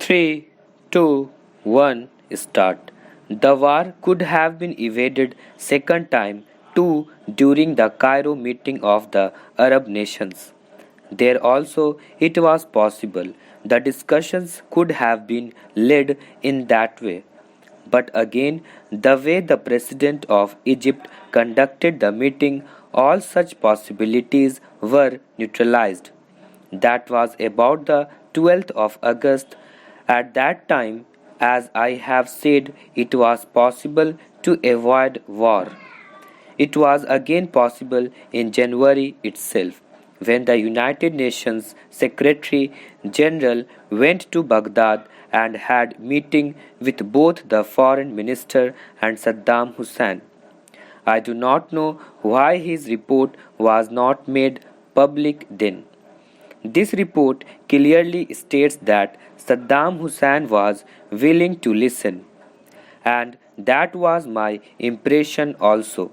3, 2, 1, start. The war could have been evaded second time too during the Cairo meeting of the Arab nations. There also it was possible the discussions could have been led in that way. But again, the way the President of Egypt conducted the meeting, all such possibilities were neutralized. That was about the 12th of August. At that time, as I have said, it was possible to avoid war. It was again possible in January itself, when the United Nations Secretary General went to Baghdad and had meeting with both the Foreign Minister and Saddam Hussein. I do not know why his report was not made public then. This report clearly states that Saddam Hussein was willing to listen, and that was my impression also.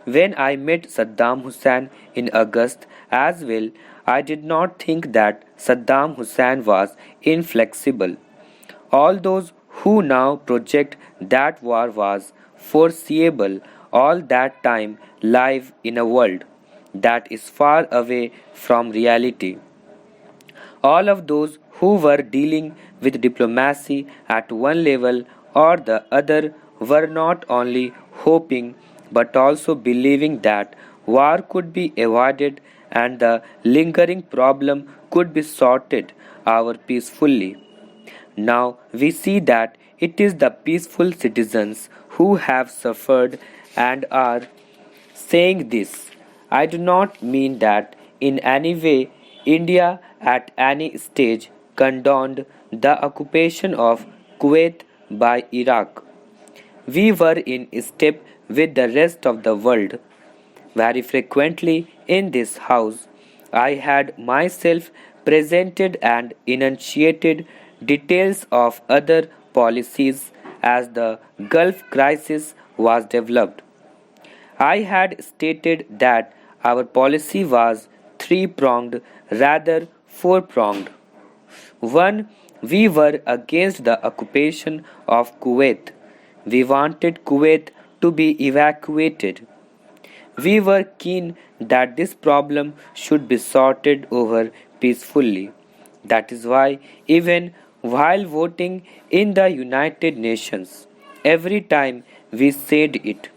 When I met Saddam Hussein in August as well, I did not think that Saddam Hussein was inflexible. All those who now project that war was foreseeable all that time live in a world that is far away from reality. All of those who were dealing with diplomacy at one level or the other were not only hoping but also believing that war could be avoided and the lingering problem could be sorted out peacefully. Now we see that it is the peaceful citizens who have suffered and are saying this. I do not mean that in any way India at any stage condoned the occupation of Kuwait by Iraq. We were in step with the rest of the world. Very frequently in this house, I had myself presented and enunciated details of other policies as the Gulf crisis was developed. I had stated that our policy was three-pronged rather four-pronged. One, we were against the occupation of Kuwait. We wanted Kuwait to be evacuated. We were keen that this problem should be sorted over peacefully. That is why, even while voting in the United Nations, every time we said it.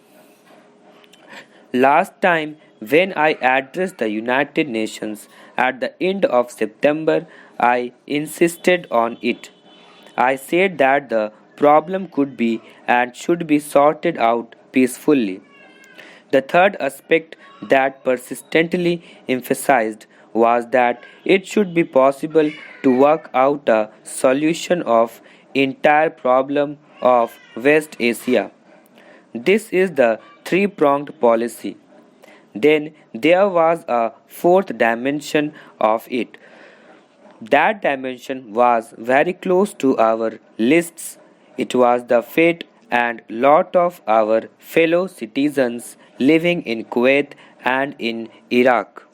Last time, when I addressed the United Nations at the end of September, I insisted on it. I said that the problem could be and should be sorted out peacefully. The third aspect that persistently emphasized was that it should be possible to work out a solution of entire problem of West Asia. This is the three-pronged policy. Then there was a fourth dimension of it. That dimension was very close to our lists. It was the fate and lot of our fellow citizens living in Kuwait and in Iraq.